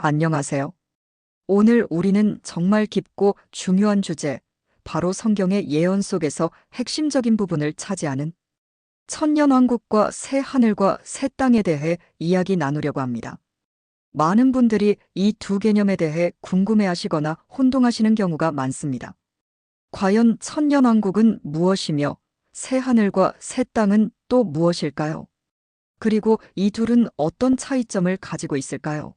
안녕하세요. 오늘 우리는 정말 깊고 중요한 주제, 바로 성경의 예언 속에서 핵심적인 부분을 차지하는 천년왕국과 새 하늘과 새 땅에 대해 이야기 나누려고 합니다. 많은 분들이 이 두 개념에 대해 궁금해하시거나 혼동하시는 경우가 많습니다. 과연 천년왕국은 무엇이며 새 하늘과 새 땅은 또 무엇일까요? 그리고 이 둘은 어떤 차이점을 가지고 있을까요?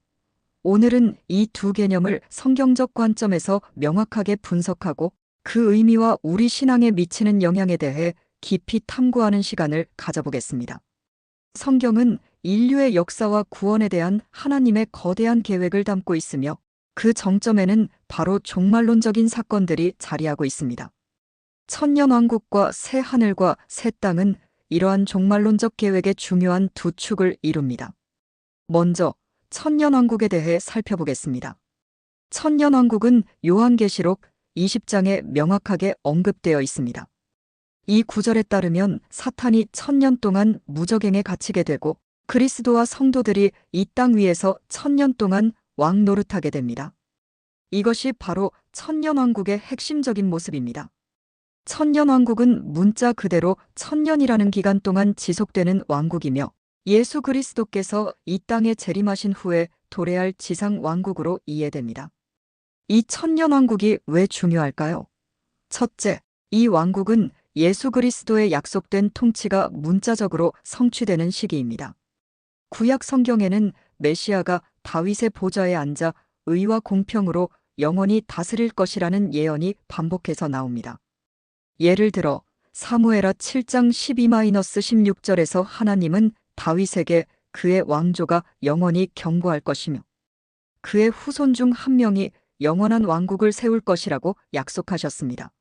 오늘은 이 두 개념을 성경적 관점에서 명확하게 분석하고 그 의미와 우리 신앙에 미치는 영향에 대해 깊이 탐구하는 시간을 가져보겠습니다. 성경은 인류의 역사와 구원에 대한 하나님의 거대한 계획을 담고 있으며 그 정점에는 바로 종말론적인 사건들이 자리하고 있습니다. 천년왕국과 새 하늘과 새 땅은 이러한 종말론적 계획의 중요한 두 축을 이룹니다. 먼저 천년왕국에 대해 살펴보겠습니다. 천년왕국은 요한계시록 20장에 명확하게 언급되어 있습니다. 이 구절에 따르면 사탄이 1000년 동안 무적행에 갇히게 되고 그리스도와 성도들이 이 땅 위에서 1000년 동안 왕 노릇하게 됩니다. 이것이 바로 천년왕국의 핵심적인 모습입니다. 천년왕국은 문자 그대로 1000년이라는 기간 동안 지속되는 왕국이며 예수 그리스도께서 이 땅에 재림하신 후에 도래할 지상 왕국으로 이해됩니다. 이 천년왕국이 왜 중요할까요? 첫째, 이 왕국은 예수 그리스도의 약속된 통치가 문자적으로 성취되는 시기입니다. 구약 성경에는 메시아가 다윗의 보좌에 앉아 의와 공평으로 영원히 다스릴 것이라는 예언이 반복해서 나옵니다. 예를 들어 사무엘하 7장 12-16절에서 하나님은 다윗에게 그의 왕조가 영원히 견고할 것이며 그의 후손 중 한 명이 영원한 왕국을 세울 것이라고 약속하셨습니다.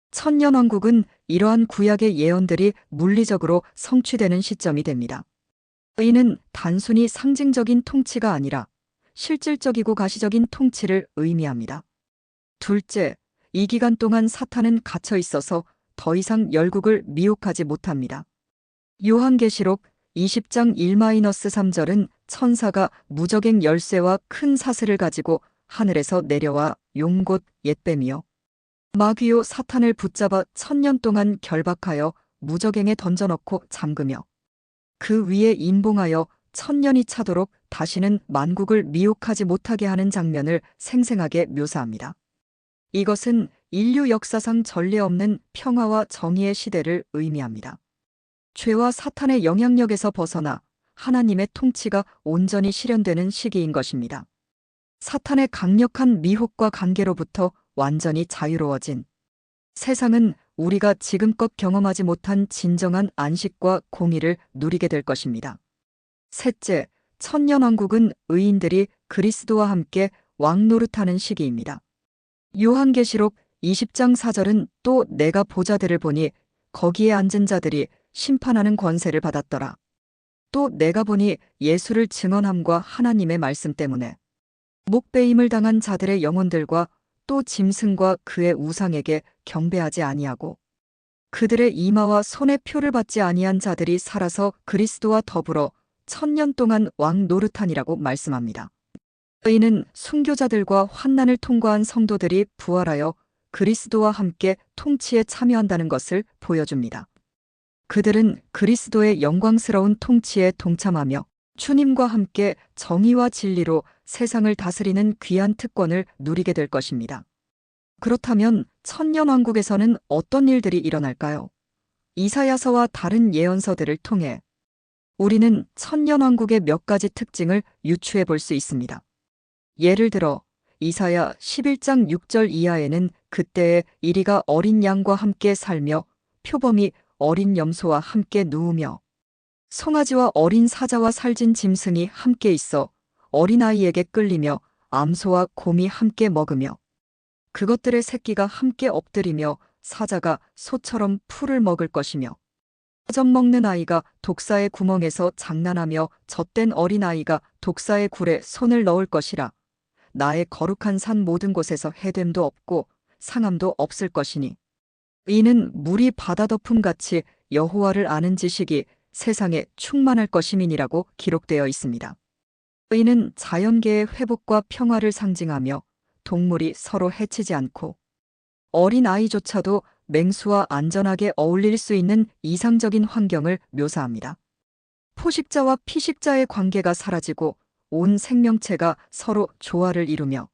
천년왕국은 이러한 구약의 예언들이 물리적으로 성취되는 시점이 됩니다. 이는 단순히 상징적인 통치가 아니라 실질적이고 가시적인 통치를 의미합니다. 둘째, 이 기간 동안 사탄은 갇혀 있어서 더 이상 열국을 미혹하지 못합니다. 요한계시록 20장 1-3절은 천사가 무적행 열쇠와 큰 사슬을 가지고 하늘에서 내려와 용 곧 옛뱀이요 마귀요 사탄을 붙잡아 1000년 동안 결박하여 무적행에 던져넣고 잠그며 그 위에 임봉하여 1000년이 차도록 다시는 만국을 미혹하지 못하게 하는 장면을 생생하게 묘사합니다. 이것은 인류 역사상 전례 없는 평화와 정의의 시대를 의미합니다. 죄와 사탄의 영향력에서 벗어나 하나님의 통치가 온전히 실현되는 시기인 것입니다. 사탄의 강력한 미혹과 관계로부터 완전히 자유로워진 세상은 우리가 지금껏 경험하지 못한 진정한 안식과 공의를 누리게 될 것입니다. 셋째, 천년왕국은 의인들이 그리스도와 함께 왕노릇하는 시기입니다. 요한계시록 20장 4절은 또 내가 보좌들을 보니 거기에 앉은 자들이 심판하는 권세를 받았더라. 또 내가 보니 예수를 증언함과 하나님의 말씀 때문에 목베임을 당한 자들의 영혼들과 또 짐승과 그의 우상에게 경배하지 아니하고 그들의 이마와 손에 표를 받지 아니한 자들이 살아서 그리스도와 더불어 1000년 동안 왕 노릇하니라고 말씀합니다. 이는 순교자들과 환난을 통과한 성도들이 부활하여 그리스도와 함께 통치에 참여한다는 것을 보여줍니다. 그들은 그리스도의 영광스러운 통치에 동참하며 주님과 함께 정의와 진리로 세상을 다스리는 귀한 특권을 누리게 될 것입니다. 그렇다면 천년왕국에서는 어떤 일들이 일어날까요? 이사야서와 다른 예언서들을 통해 우리는 천년왕국의 몇 가지 특징을 유추해 볼 수 있습니다. 예를 들어 이사야 11장 6절 이하에는 그때에 이리가 어린 양과 함께 살며 표범이 어린 염소와 함께 누우며 송아지와 어린 사자와 살진 짐승이 함께 있어 어린아이에게 끌리며 암소와 곰이 함께 먹으며 그것들의 새끼가 함께 엎드리며 사자가 소처럼 풀을 먹을 것이며 젖 먹는 아이가 독사의 구멍에서 장난하며 젖된 어린아이가 독사의 굴에 손을 넣을 것이라. 나의 거룩한 산 모든 곳에서 해됨도 없고 상함도 없을 것이니 이는 물이 바다 덮음같이 여호와를 아는 지식이 세상에 충만할 것임이니라고 기록되어 있습니다. 이는 자연계의 회복과 평화를 상징하며 동물이 서로 해치지 않고 어린 아이조차도 맹수와 안전하게 어울릴 수 있는 이상적인 환경을 묘사합니다. 포식자와 피식자의 관계가 사라지고 온 생명체가 서로 조화를 이루며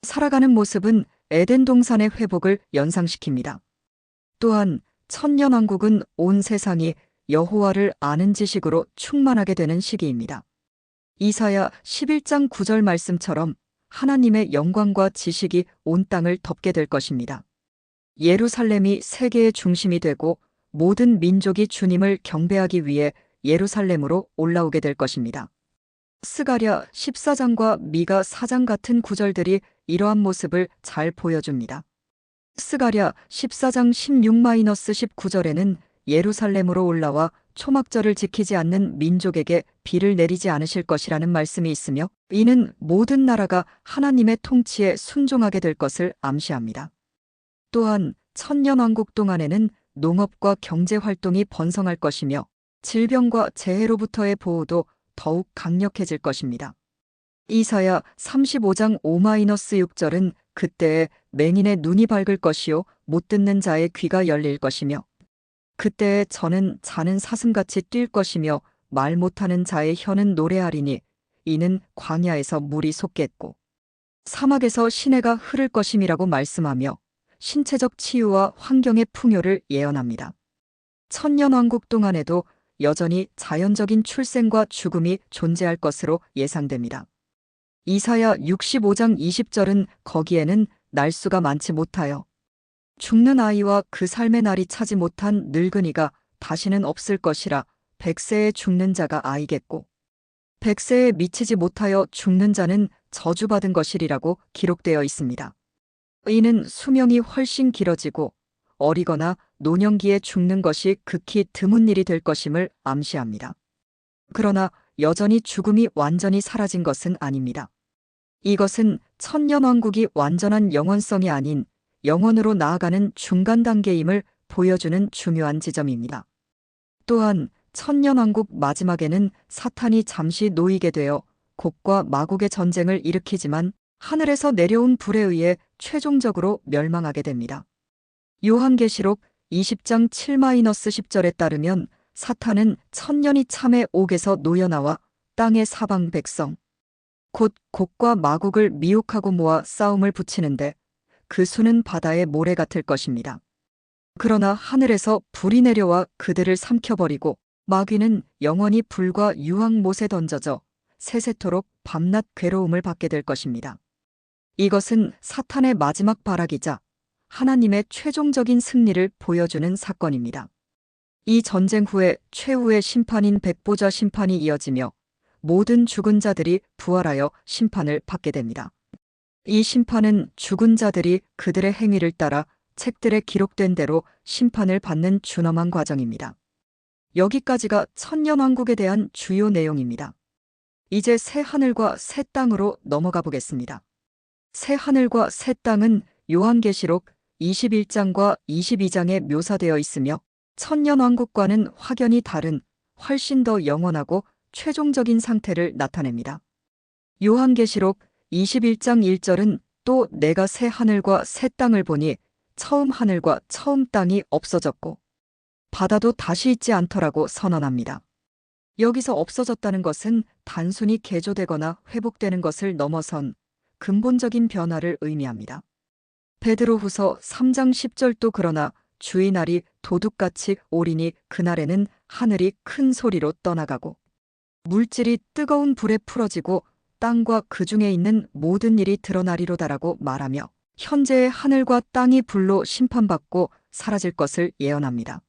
살아가는 모습은 에덴 동산의 회복을 연상시킵니다. 또한 천년왕국은 온 세상이 여호와를 아는 지식으로 충만하게 되는 시기입니다. 이사야 11장 9절 말씀처럼 하나님의 영광과 지식이 온 땅을 덮게 될 것입니다. 예루살렘이 세계의 중심이 되고 모든 민족이 주님을 경배하기 위해 예루살렘으로 올라오게 될 것입니다. 스가랴 14장과 미가 4장 같은 구절들이 이러한 모습을 잘 보여줍니다. 스가랴 14장 16-19절에는 예루살렘으로 올라와 초막절을 지키지 않는 민족에게 비를 내리지 않으실 것이라는 말씀이 있으며 이는 모든 나라가 하나님의 통치에 순종하게 될 것을 암시합니다. 또한 천년왕국 동안에는 농업과 경제활동이 번성할 것이며 질병과 재해로부터의 보호도 더욱 강력해질 것입니다. 이사야 35장 5-6절은 그때에 맹인의 눈이 밝을 것이요 못 듣는 자의 귀가 열릴 것이며 그때에 저는 자는 사슴같이 뛸 것이며 말 못하는 자의 혀는 노래하리니 이는 광야에서 물이 솟겠고 사막에서 시내가 흐를 것임이라고 말씀하며 신체적 치유와 환경의 풍요를 예언합니다. 천년왕국 동안에도 여전히 자연적인 출생과 죽음이 존재할 것으로 예상됩니다. 이사야 65장 20절은 거기에는 날수가 많지 못하여 죽는 아이와 그 삶의 날이 차지 못한 늙은이가 다시는 없을 것이라 100세에 죽는 자가 아이겠고 100세에 미치지 못하여 죽는 자는 저주받은 것이리라고 기록되어 있습니다. 이는 수명이 훨씬 길어지고 어리거나 노년기에 죽는 것이 극히 드문 일이 될 것임을 암시합니다. 그러나 여전히 죽음이 완전히 사라진 것은 아닙니다. 이것은 천년왕국이 완전한 영원성이 아닌 영원으로 나아가는 중간 단계임을 보여주는 중요한 지점입니다. 또한 천년왕국 마지막에는 사탄이 잠시 놓이게 되어 곡과 마곡의 전쟁을 일으키지만 하늘에서 내려온 불에 의해 최종적으로 멸망하게 됩니다. 요한계시록 20장 7-10절에 따르면 사탄은 천년이 참의 옥에서 놓여나와 땅의 사방 백성 곧 곡과 마곡을 미혹하고 모아 싸움을 붙이는데 그 수는 바다의 모래 같을 것입니다. 그러나 하늘에서 불이 내려와 그들을 삼켜버리고 마귀는 영원히 불과 유황못에 던져져 세세토록 밤낮 괴로움을 받게 될 것입니다. 이것은 사탄의 마지막 발악이자 하나님의 최종적인 승리를 보여주는 사건입니다. 이 전쟁 후에 최후의 심판인 백보자 심판이 이어지며 모든 죽은 자들이 부활하여 심판을 받게 됩니다. 이 심판은 죽은 자들이 그들의 행위를 따라 책들에 기록된 대로 심판을 받는 준엄한 과정입니다. 여기까지가 천년왕국에 대한 주요 내용입니다. 이제 새 하늘과 새 땅으로 넘어가 보겠습니다. 새 하늘과 새 땅은 요한계시록 21장과 22장에 묘사되어 있으며 천년왕국과는 확연히 다른 훨씬 더 영원하고 최종적인 상태를 나타냅니다. 요한계시록 21장 1절은 또 내가 새 하늘과 새 땅을 보니 처음 하늘과 처음 땅이 없어졌고 바다도 다시 있지 않더라고 선언합니다. 여기서 없어졌다는 것은 단순히 개조되거나 회복되는 것을 넘어선 근본적인 변화를 의미합니다. 베드로후서 3장 10절도 그러나 주의 날이 도둑같이 오리니 그날에는 하늘이 큰 소리로 떠나가고 물질이 뜨거운 불에 풀어지고 땅과 그 중에 있는 모든 일이 드러나리로다라고 말하며 현재의 하늘과 땅이 불로 심판받고 사라질 것을 예언합니다.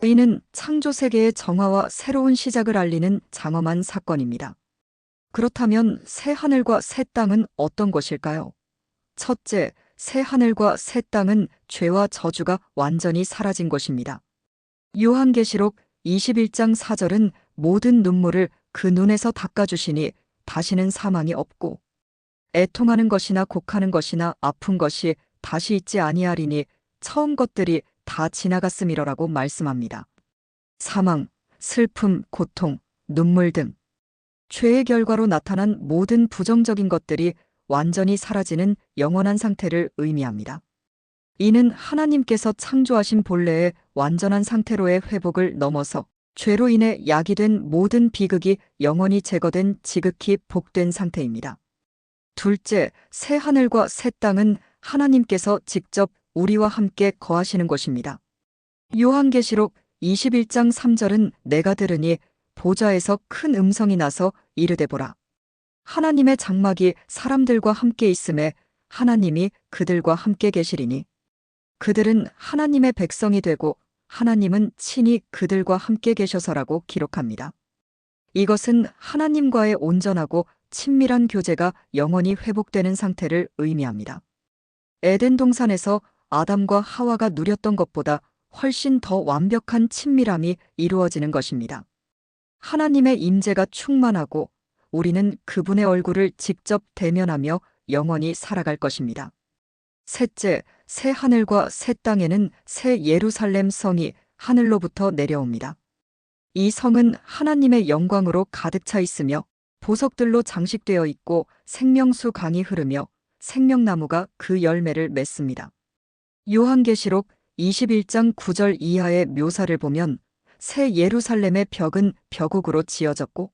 이는 창조 세계의 정화와 새로운 시작을 알리는 장엄한 사건입니다. 그렇다면 새 하늘과 새 땅은 어떤 것일까요? 첫째, 새 하늘과 새 땅은 죄와 저주가 완전히 사라진 것입니다. 요한계시록 21장 4절은 모든 눈물을 그 눈에서 닦아주시니 다시는 사망이 없고 애통하는 것이나 곡하는 것이나 아픈 것이 다시 있지 아니하리니 처음 것들이 다 지나갔음이러라고 말씀합니다. 사망, 슬픔, 고통, 눈물 등 죄의 결과로 나타난 모든 부정적인 것들이 완전히 사라지는 영원한 상태를 의미합니다. 이는 하나님께서 창조하신 본래의 완전한 상태로의 회복을 넘어서 죄로 인해 야기된 모든 비극이 영원히 제거된 지극히 복된 상태입니다. 둘째, 새 하늘과 새 땅은 하나님께서 직접 우리와 함께 거하시는 곳입니다. 요한계시록 21장 3절은 내가 들으니 보좌에서 큰 음성이 나서 이르되 보라. 하나님의 장막이 사람들과 함께 있음에 하나님이 그들과 함께 계시리니 그들은 하나님의 백성이 되고 하나님은 친히 그들과 함께 계셔서라고 기록합니다. 이것은 하나님과의 온전하고 친밀한 교제가 영원히 회복되는 상태를 의미합니다. 에덴 동산에서 아담과 하와가 누렸던 것보다 훨씬 더 완벽한 친밀함이 이루어지는 것입니다. 하나님의 임재가 충만하고 우리는 그분의 얼굴을 직접 대면하며 영원히 살아갈 것입니다. 셋째, 새 하늘과 새 땅에는 새 예루살렘 성이 하늘로부터 내려옵니다. 이 성은 하나님의 영광으로 가득 차 있으며 보석들로 장식되어 있고 생명수 강이 흐르며 생명나무가 그 열매를 맺습니다. 요한계시록 21장 9절 이하의 묘사를 보면 새 예루살렘의 벽은 벽옥으로 지어졌고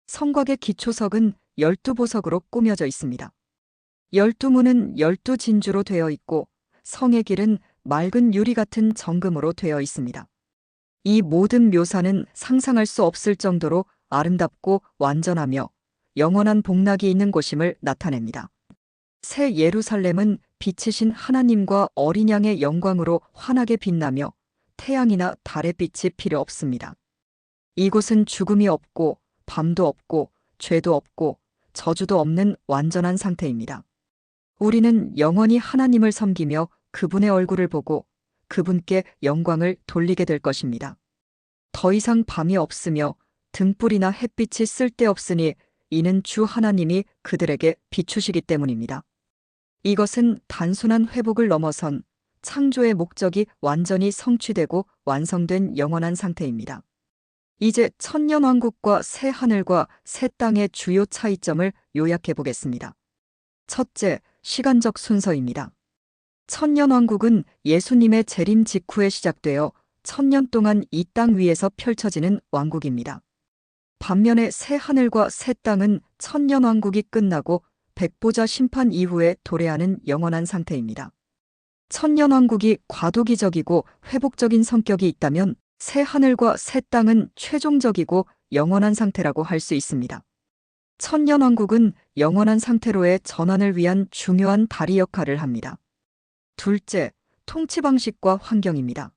성곽의 기초석은 12보석으로 꾸며져 있습니다. 12문은 12진주로 되어 있고 성의 길은 맑은 유리 같은 정금으로 되어 있습니다. 이 모든 묘사는 상상할 수 없을 정도로 아름답고 완전하며 영원한 복락이 있는 곳임을 나타냅니다. 새 예루살렘은 빛이신 하나님과 어린 양의 영광으로 환하게 빛나며 태양이나 달의 빛이 필요 없습니다. 이곳은 죽음이 없고 밤도 없고 죄도 없고 저주도 없는 완전한 상태입니다. 우리는 영원히 하나님을 섬기며 그분의 얼굴을 보고 그분께 영광을 돌리게 될 것입니다. 더 이상 밤이 없으며 등불이나 햇빛이 쓸데없으니 이는 주 하나님이 그들에게 비추시기 때문입니다. 이것은 단순한 회복을 넘어선 창조의 목적이 완전히 성취되고 완성된 영원한 상태입니다. 이제 천년왕국과 새 하늘과 새 땅의 주요 차이점을 요약해 보겠습니다. 첫째, 시간적 순서입니다. 천년왕국은 예수님의 재림 직후에 시작되어 1000년 동안 이 땅 위에서 펼쳐지는 왕국입니다. 반면에 새 하늘과 새 땅은 천년왕국이 끝나고 백보자 심판 이후에 도래하는 영원한 상태입니다. 천년왕국이 과도기적이고 회복적인 성격이 있다면 새 하늘과 새 땅은 최종적이고 영원한 상태라고 할 수 있습니다. 천년왕국은 영원한 상태로의 전환을 위한 중요한 다리 역할을 합니다. 둘째, 통치 방식과 환경입니다.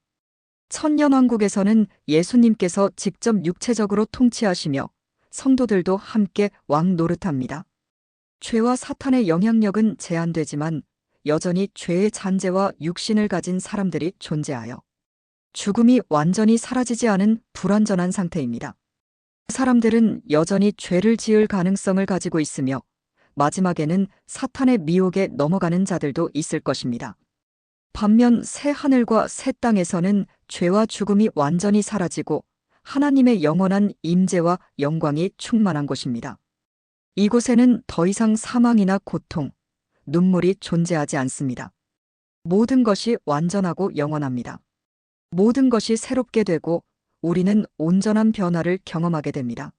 천년왕국에서는 예수님께서 직접 육체적으로 통치하시며 성도들도 함께 왕 노릇합니다. 죄와 사탄의 영향력은 제한되지만 여전히 죄의 잔재와 육신을 가진 사람들이 존재하여 죽음이 완전히 사라지지 않은 불완전한 상태입니다. 사람들은 여전히 죄를 지을 가능성을 가지고 있으며 마지막에는 사탄의 미혹에 넘어가는 자들도 있을 것입니다. 반면 새 하늘과 새 땅에서는 죄와 죽음이 완전히 사라지고 하나님의 영원한 임재와 영광이 충만한 곳입니다. 이곳에는 더 이상 사망이나 고통, 눈물이 존재하지 않습니다. 모든 것이 완전하고 영원합니다. 모든 것이 새롭게 되고 우리는 온전한 변화를 경험하게 됩니다.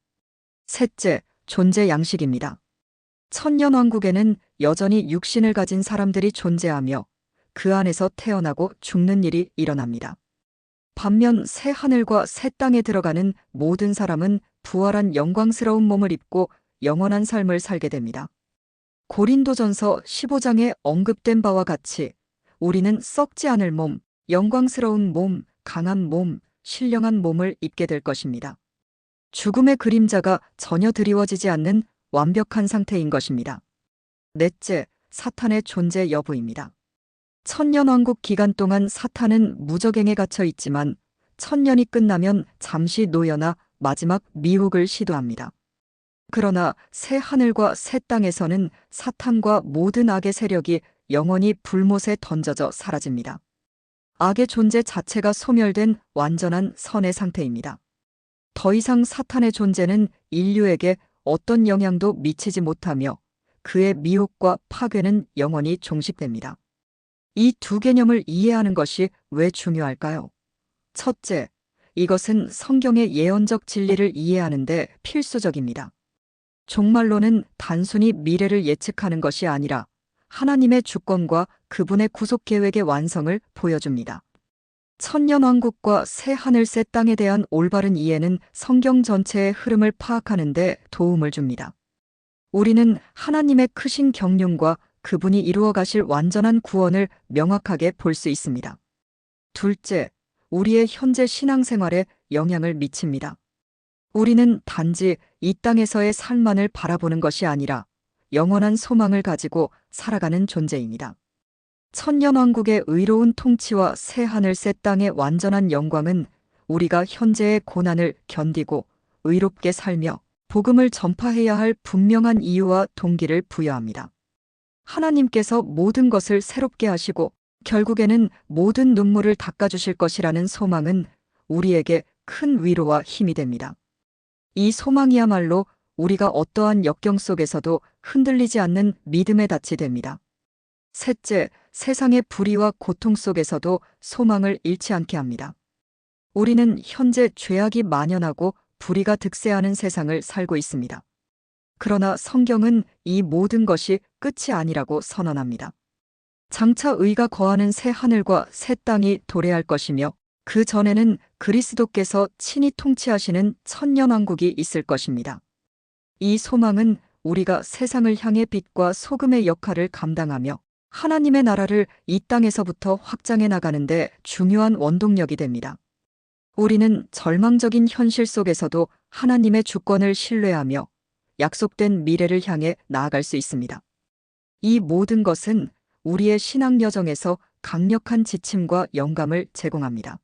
셋째, 존재 양식입니다. 천년왕국에는 여전히 육신을 가진 사람들이 존재하며 그 안에서 태어나고 죽는 일이 일어납니다. 반면 새 하늘과 새 땅에 들어가는 모든 사람은 부활한 영광스러운 몸을 입고 영원한 삶을 살게 됩니다. 고린도전서 15장에 언급된 바와 같이 우리는 썩지 않을 몸, 영광스러운 몸, 강한 몸, 신령한 몸을 입게 될 것입니다. 죽음의 그림자가 전혀 드리워지지 않는 완벽한 상태인 것입니다. 넷째, 사탄의 존재 여부입니다. 천년왕국 기간 동안 사탄은 무적행에 갇혀 있지만 천년이 끝나면 잠시 놓여나 마지막 미혹을 시도합니다. 그러나 새 하늘과 새 땅에서는 사탄과 모든 악의 세력이 영원히 불못에 던져져 사라집니다. 악의 존재 자체가 소멸된 완전한 선의 상태입니다. 더 이상 사탄의 존재는 인류에게 어떤 영향도 미치지 못하며 그의 미혹과 파괴는 영원히 종식됩니다. 이 두 개념을 이해하는 것이 왜 중요할까요? 첫째, 이것은 성경의 예언적 진리를 이해하는데 필수적입니다. 종말론은 단순히 미래를 예측하는 것이 아니라 하나님의 주권과 그분의 구속 계획의 완성을 보여줍니다. 천년왕국과 새 하늘 새 땅에 대한 올바른 이해는 성경 전체의 흐름을 파악하는 데 도움을 줍니다. 우리는 하나님의 크신 경륜과 그분이 이루어 가실 완전한 구원을 명확하게 볼 수 있습니다. 둘째, 우리의 현재 신앙생활에 영향을 미칩니다. 우리는 단지 이 땅에서의 삶만을 바라보는 것이 아니라 영원한 소망을 가지고 살아가는 존재입니다. 천년왕국의 의로운 통치와 새 하늘 새 땅의 완전한 영광은 우리가 현재의 고난을 견디고 의롭게 살며 복음을 전파해야 할 분명한 이유와 동기를 부여합니다. 하나님께서 모든 것을 새롭게 하시고 결국에는 모든 눈물을 닦아주실 것이라는 소망은 우리에게 큰 위로와 힘이 됩니다. 이 소망이야말로 우리가 어떠한 역경 속에서도 흔들리지 않는 믿음의 닻이 됩니다. 셋째, 세상의 불의와 고통 속에서도 소망을 잃지 않게 합니다. 우리는 현재 죄악이 만연하고 불의가 득세하는 세상을 살고 있습니다. 그러나 성경은 이 모든 것이 끝이 아니라고 선언합니다. 장차 의가 거하는 새 하늘과 새 땅이 도래할 것이며 그 전에는 그리스도께서 친히 통치하시는 천년왕국이 있을 것입니다. 이 소망은 우리가 세상을 향해 빛과 소금의 역할을 감당하며 하나님의 나라를 이 땅에서부터 확장해 나가는데 중요한 원동력이 됩니다. 우리는 절망적인 현실 속에서도 하나님의 주권을 신뢰하며 약속된 미래를 향해 나아갈 수 있습니다. 이 모든 것은 우리의 신앙 여정에서 강력한 지침과 영감을 제공합니다.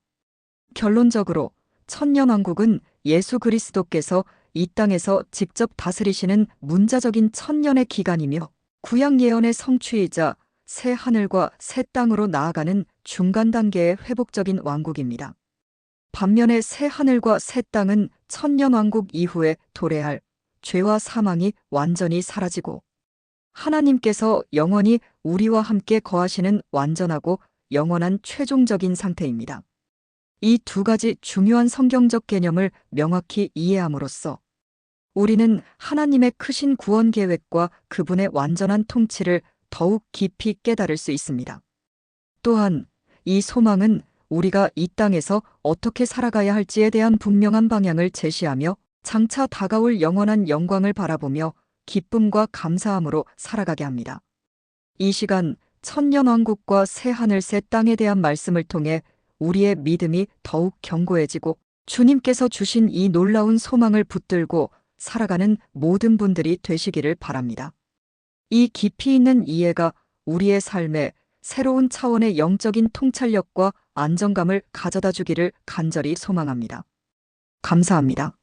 결론적으로 천년왕국은 예수 그리스도께서 이 땅에서 직접 다스리시는 문자적인 천년의 기간이며 구약 예언의 성취이자 새 하늘과 새 땅으로 나아가는 중간 단계의 회복적인 왕국입니다. 반면에 새 하늘과 새 땅은 천년왕국 이후에 도래할 죄와 사망이 완전히 사라지고 하나님께서 영원히 우리와 함께 거하시는 완전하고 영원한 최종적인 상태입니다. 이 두 가지 중요한 성경적 개념을 명확히 이해함으로써 우리는 하나님의 크신 구원 계획과 그분의 완전한 통치를 더욱 깊이 깨달을 수 있습니다. 또한 이 소망은 우리가 이 땅에서 어떻게 살아가야 할지에 대한 분명한 방향을 제시하며 장차 다가올 영원한 영광을 바라보며 기쁨과 감사함으로 살아가게 합니다. 이 시간 천년왕국과 새 하늘 새 땅에 대한 말씀을 통해 우리의 믿음이 더욱 견고해지고 주님께서 주신 이 놀라운 소망을 붙들고 살아가는 모든 분들이 되시기를 바랍니다. 이 깊이 있는 이해가 우리의 삶에 새로운 차원의 영적인 통찰력과 안정감을 가져다 주기를 간절히 소망합니다. 감사합니다.